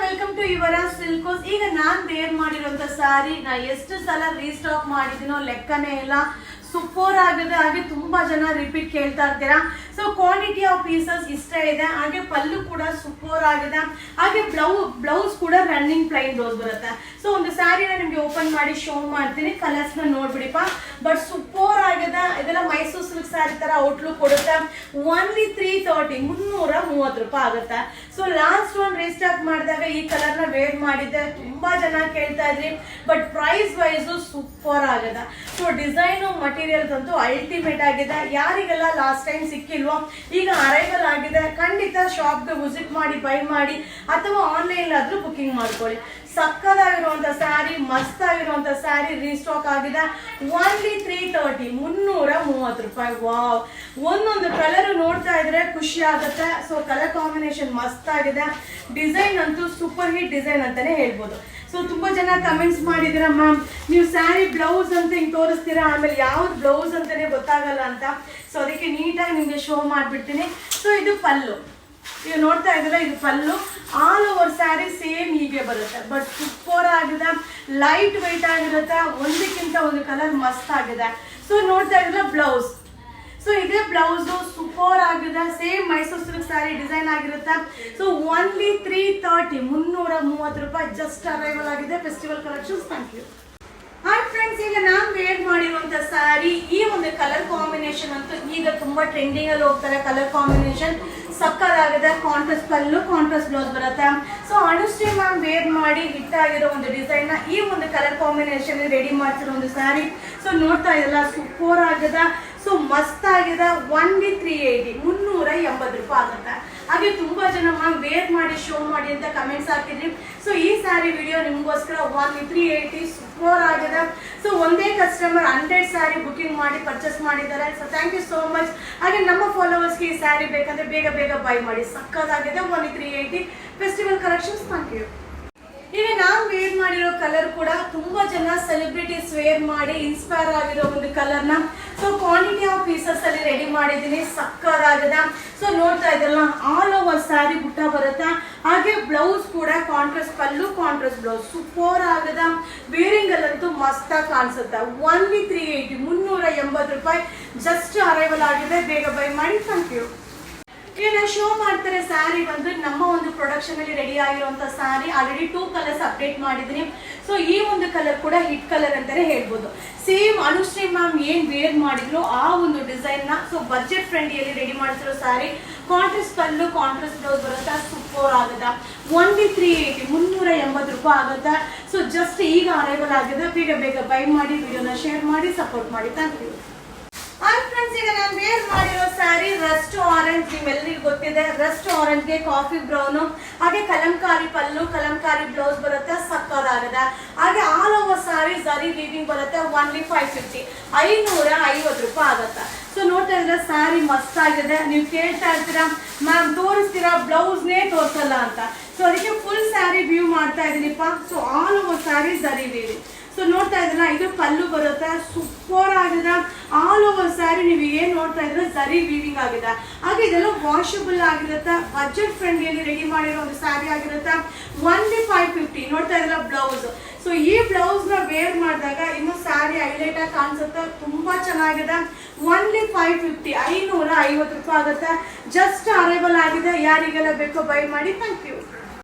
Welcome to ಯುವರ ಸಿಲ್ಕೋಸ್. ಈಗ ನಾನು wear ಮಾಡಿರುವಂತ ಸಾರಿ ನಾ ಎಷ್ಟು ಸಲ ರೀಸ್ಟಾಕ್ ಮಾಡಿದಿನೋ ಲೆಕ್ಕನೇ ಇಲ್ಲ. ಸೂಪರ್ ಆಗಿದೆ. ಹಾಗೆ ತುಂಬಾ ಜನ ರಿಪೀಟ್ ಕೇಳ್ತಾ ಇರ್ತೀರಾ. ಸೊ ಕ್ವಾಂಟಿಟಿ ಆಫ್ ಪೀಸಸ್ ಇಷ್ಟ ಇದೆ. ಹಾಗೆ ಪಲ್ಲು ಕೂಡ ಸೂಪರ್ ಆಗಿದೆ. ಹಾಗೆ ಬ್ಲೌಸ್ ಕೂಡ ರನ್ನಿಂಗ್ ಪ್ಲೈನ್ ಬ್ಲೌಸ್ ಬರುತ್ತೆ. ಸೊ ಒಂದು ಸ್ಯಾರಿನ ನಿಮ್ಗೆ ಓಪನ್ ಮಾಡಿ ಶೋ ಮಾಡ್ತೀನಿ. ಕಲರ್ಸ್ ನ ನೋಡ್ಬಿಡಿಪ್ಪ. ಬಟ್ ಸೂಪರ್ ಆಗಿದೆ. ಇದೆಲ್ಲ ಮೈಸೂರು ಸಿಲ್ಕ್ ಸ್ಯಾರಿ ತರ ಔಟ್ಲುಕ್ ಕೊಡುತ್ತೆ. ಓನ್ಲಿ 330 330 ರೂಪಾಯಿ ಆಗುತ್ತೆ. ಸೊ ಲಾಸ್ಟ್ ಒನ್ ರೀಸ್ಟಾಕ್ ಮಾಡಿದಾಗ ಈ ಕಲರ್ ನ ವೇರ್ ಮಾಡಿದ್ದೆ. ತುಂಬಾ ಜನ ಕೇಳ್ತಾ ಇದ್ರಿ. ಬಟ್ ಪ್ರೈಸ್ ವೈಸ್ ಸೂಪರ್ ಆಗಿದೆ. ಸೊ ಡಿಸೈನ್ ಮಟೀರಿಯಲ್ಸ್ ಅಂತೂ ಅಲ್ಟಿಮೇಟ್ ಆಗಿದೆ. ಯಾರಿಗೆಲ್ಲ ಲಾಸ್ಟ್ ಟೈಮ್ ಸಿಕ್ಕಿಲ್ವೋ ಈಗ ಅರೈವಲ್ ಆಗಿದೆ. ಖಂಡಿತ ಶಾಪ್ಗೆ ವಿಸಿಟ್ ಮಾಡಿ ಬೈ ಮಾಡಿ ಅಥವಾ ಆನ್ಲೈನ್ ಆದ್ರೂ ಬುಕಿಂಗ್ ಮಾಡ್ಕೊಳ್ಳಿ. ಸಕ್ಕದಾಗಿರುವಂತ ಸ್ಯಾರಿ, ಮಸ್ತ್ ಆಗಿರುವಂತ ಸ್ಯಾರಿ ರೀಸ್ಟಾಕ್ ಆಗಿದೆ. ಓನ್ಲಿ 330 330 ರೂಪಾಯಿ. ವಾವ್, ಒಂದೊಂದು ಕಲರ್ ನೋಡ್ತಾ ಇದ್ರೆ ಖುಷಿ ಆಗುತ್ತೆ. ಸೊ ಕಲರ್ ಕಾಂಬಿನೇಷನ್ ಮಸ್ತ್ ಆಗಿದೆ. ಡಿಸೈನ್ ಅಂತೂ ಸೂಪರ್ ಹಿಟ್ ಡಿಸೈನ್ ಅಂತಾನೆ ಹೇಳ್ಬೋದು. ಸೊ ತುಂಬಾ ಜನ ಕಮೆಂಟ್ಸ್ ಮಾಡಿದಿರ ಮ್ಯಾಮ್, ನೀವು ಸ್ಯಾರಿ ಬ್ಲೌಸ್ ಅಂತ ಹಿಂಗ್ ತೋರಿಸ್ತೀರಾ, ಆಮೇಲೆ ಯಾವ್ದು ಬ್ಲೌಸ್ ಅಂತಾನೆ ಗೊತ್ತಾಗಲ್ಲ ಅಂತ. ಸೊ ಅದಕ್ಕೆ ನೀಟಾಗಿ ನಿಮ್ಗೆ ಶೋ ಮಾಡ್ಬಿಡ್ತೀನಿ. ಸೊ ಇದು ಪಲ್ಲು, ನೀವು ನೋಡ್ತಾ ಇದ್ದೀರಾ, ಇದು pallu. All over sari same ಹೀಗೆ ಬರುತ್ತೆ. ಬಟ್ ಸೂಪರ್ ಆಗಿದೆ. ಲೈಟ್ ವೆಯ್ಟ್ ಆಗಿರುತ್ತೆ. ಒಂದಕ್ಕಿಂತ ಒಂದು ಕಲರ್ ಮಸ್ತ್ ಆಗಿದೆ. ಸೊ ನೋಡ್ತಾ ಇದ್ದೀರಾ ಬ್ಲೌಸ್. ಸೊ ಇದೇ ಬ್ಲೌಸ್ ಸೂಪರ್ ಆಗಿದೆ. Same Mysuru silk sari design ಆಗಿರುತ್ತೆ. ಸೊ ಓನ್ಲಿ 330 330 ರೂಪಾಯಿ. ಜಸ್ಟ್ ಅರೈವಲ್ ಆಗಿದೆ festival collections. Thank you. Hi friends, ಈಗ ನಾನು ವೇರ್ ಮಾಡಿರುವಂತ ಸ್ಯಾರಿ, ಈ ಒಂದು ಕಲರ್ ಕಾಂಬಿನೇಷನ್ ಅಂತೂ ಈಗ ತುಂಬಾ ಟ್ರೆಂಡಿಂಗ್ ಅಲ್ಲಿ ಹೋಗ್ತಾರೆ. ಕಲರ್ ಕಾಂಬಿನೇಷನ್ ಸಕ್ಕದಾಗಿದೆ. ಕಾಂಟ್ರಾಸ್ಟ್ ಪಲ್ಲು, ಕಾಂಟ್ರಾಸ್ಟ್ ಬ್ಲೌಸ್ ಬರುತ್ತೆ. ಸೊ ಅನುಶ್ರೀ ಮ್ಯಾಮ್ ವೇರ್ ಮಾಡಿ ಹಿಟ್ ಆಗಿರೋ ಒಂದು ಡಿಸೈನ್ ನ ಈ ಒಂದು ಕಲರ್ ಕಾಂಬಿನೇಷನ್ ರೆಡಿ ಮಾಡ್ತಿರೋ ಒಂದು ಸ್ಯಾರಿ. ಸೊ ನೋಡ್ತಾ ಇದೆಲ್ಲ ಸೂಪರ್ ಆಗಿದೆ. ಸೊ ಮಸ್ತ್ ಆಗಿದೆ. ಓನ್ಲಿ 380 380 ರೂಪಾಯಿ ಆಗುತ್ತೆ. ಹಾಗೆ ತುಂಬಾ ಜನ ಮ್ಯಾಮ್ ವೇರ್ ಮಾಡಿ ಶೋ ಮಾಡಿ ಅಂತ ಕಮೆಂಟ್ಸ್ ಹಾಕಿದ್ರಿ. ಸೊ ಈ ಸ್ಯಾರಿ ವಿಡಿಯೋ ನಿಮಗೋಸ್ಕರ ಓನ್ಲಿ 380 ಸೂಪರ್ ಆಗಿದೆ. ಸೊ ಒಂದೇ ಕಸ್ಟಮರ್ 100 ಸ್ಯಾರಿ ಬುಕಿಂಗ್ ಮಾಡಿ ಪರ್ಚೇಸ್ ಮಾಡಿದ್ದಾರೆ. So thank you so much. ಹಾಗೆ ನಮ್ಮ ಫಾಲೋವರ್ಸ್ಗೆ ಈ ಸ್ಯಾರಿ ಬೇಕಂದ್ರೆ ಬೇಗ ಬೇಗ ಬೈ ಮಾಡಿ. ಸಕ್ಕದಾಗಿದೆ. Only 380 festival collections. Thank you. ಈಗ ನಾನು ವೇರ್ ಮಾಡಿರೋ ಕಲರ್ ಕೂಡ ತುಂಬಾ ಜನ ಸೆಲೆಬ್ರಿಟೀಸ್ ವೇರ್ ಮಾಡಿ ಇನ್ಸ್ಪೈರ್ ಆಗಿರೋ ಒಂದು ಕಲರ್ನ ಸೊ ಕ್ವಾಂಟಿಟಿ ಆಫ್ ಪೀಸಸ್ ಅಲ್ಲಿ ರೆಡಿ ಮಾಡಿದ್ದೀನಿ. ಸಕ್ಕದಾಗಿದೆ. ಸೊ ನೋಡ್ತಾ ಇದ್ರಲ್ಲ, ಆಲ್ ಓವರ್ ಸ್ಯಾರಿ ಬುಟ್ಟ ಬರುತ್ತೆ. ಹಾಗೆ ಬ್ಲೌಸ್ ಕೂಡ contrast pallu, contrast blouse super ಆಗಿದೆ. ವೇರಿಂಗ್ ಅಲ್ಲಂತೂ ಮಸ್ತ್ ಆಗಿ ಕಾಣಿಸುತ್ತೆ. ಓನ್ಲಿ 380 380 ರೂಪಾಯಿ. ಜಸ್ಟ್ ಅರೈವಲ್ ಆಗಿದೆ. ಬೇಗ ಬೈ ಮಾಡಿ. Thank you. ಈಗ ಶೋ ಮಾಡ್ತಾರೆ ಸ್ಯಾರಿ ಬಂದು ನಮ್ಮ ಒಂದು ಪ್ರೊಡಕ್ಷನ್ ಅಲ್ಲಿ ರೆಡಿ ಆಗಿರುವಂತ ಸ್ಯಾರಿ. ಆಲ್ರೆಡಿ 2 ಕಲರ್ಸ್ ಅಪ್ಡೇಟ್ ಮಾಡಿದೀನಿ. ಸೊ ಈ ಒಂದು ಕಲರ್ ಕೂಡ ಹಿಟ್ ಕಲರ್ ಅಂತಾನೆ ಹೇಳ್ಬೋದು. ಸೇಮ್ ಅನುಶ್ರೀ ಮ್ಯಾಮ್ ಏನ್ ವೇರ್ ಮಾಡಿದ್ರು ಆ ಒಂದು ಡಿಸೈನ್ ನ ಸೊ ಬಜೆಟ್ ಫ್ರೆಂಡ್ಲಿಯಲ್ಲಿ ರೆಡಿ ಮಾಡ್ತಿರೋ sari. Contrast pallu, contrast blouse ಬರುತ್ತೆ. ಸೂಪರ್ ಆಗುತ್ತೆ. ಓನ್ಲಿ 380 380 ರೂಪಾಯಿ ಆಗುತ್ತೆ. ಸೊ ಜಸ್ಟ್ ಈಗ ಅರೈವಲ್ ಆಗಿದೆ. ಬೇಗ ಬೇಗ ಬೈ ಮಾಡಿ, ವಿಡಿಯೋನ ಶೇರ್ ಮಾಡಿ, ಸಪೋರ್ಟ್ ಮಾಡಿ. Thank you. ಹಾಯ್ ಫ್ರೆಂಡ್ಸ್, ಈಗ ನಾನು ವೇರ್ ಮಾಡಿರೋ ಸ್ಯಾರಿ ರಸ್ಟ್ ಆರೆಂಜ್. ನಿಮ್ಮೆಲ್ಲರಿಗೂ ಗೊತ್ತಿದೆ, ರಸ್ಟ್ ಆರೆಂಜ್ಗೆ ಕಾಫಿ ಬ್ರೌನ್, ಹಾಗೆ ಕಲಂಕಾರಿ ಪಲ್ಲು, ಕಲಂಕಾರಿ ಬ್ಲೌಸ್ ಬರುತ್ತೆ. ಸಕ್ಕದಾಗಿದೆ. ಹಾಗೆ ಆಲ್ ಓವರ್ ಸ್ಯಾರಿ ಜರಿ ವೀವಿಂಗ್ ಬರುತ್ತೆ. ಓನ್ಲಿ 550 550 ರೂಪಾಯಿ ಆಗುತ್ತೆ. ಸೊ ನೋಡ್ತಾ ಇದ್ರೆ ಸ್ಯಾರಿ ಮಸ್ತ್ ಆಗಿದೆ. ನೀವು ಕೇಳ್ತಾ ಇರ್ತೀರಾ ಮ್ಯಾಮ್ ತೋರಿಸ್ತೀರಾ ಬ್ಲೌಸ್ನೇ ತೋರಿಸಲ್ಲ ಅಂತ. ಸೊ ಅದಕ್ಕೆ ಫುಲ್ ಸ್ಯಾರಿ ವ್ಯೂ ಮಾಡ್ತಾ ಇದೀನಿಪ್ಪ. ಸೊ ಆಲ್ ಓವರ್ ಸ್ಯಾರಿ ಜರಿ ವೀವಿಂಗ್. ಸೊ ನೋಡ್ತಾ ಇದ್ರಲ್ಲ, ಇದು ಪಲ್ಲು ಬರುತ್ತೆ. ಸೂಪರ್ ಆಗಿದೆ. ಆಲ್ ಓವರ್ ಸ್ಯಾರಿ ನೀವು ಏನ್ ನೋಡ್ತಾ ಇದ್ರೆ ಜರಿ ವೀವಿಂಗ್ ಆಗಿದೆ. ಹಾಗೆ ಇದೆಲ್ಲ ವಾಷಬಲ್ ಆಗಿರುತ್ತೆ. ಬಜೆಟ್ ಫ್ರೆಂಡ್ಲಿಯಲ್ಲಿ ರೆಡಿ ಮಾಡಿರೋ ಒಂದು ಸ್ಯಾರಿ ಆಗಿರುತ್ತೆ. ಓನ್ಲಿ 550. ನೋಡ್ತಾ ಇದ್ರಲ್ಲ ಬ್ಲೌಸ್. ಸೊ ಈ ಬ್ಲೌಸ್ ನ ವೇರ್ ಮಾಡಿದಾಗ ಇನ್ನು ಸ್ಯಾರಿ ಹೈಲೈಟ್ ಆಗಿ ಕಾಣಿಸುತ್ತೆ. ತುಂಬಾ ಚೆನ್ನಾಗಿದೆ. ಓನ್ಲಿ 550 550 ರೂಪಾಯಿ ಆಗುತ್ತೆ. ಜಸ್ಟ್ ಅರೈವಲ್ ಆಗಿದೆ. ಯಾರಿಗೆಲ್ಲ ಬೇಕೋ ಬೈ ಮಾಡಿ. Thank you.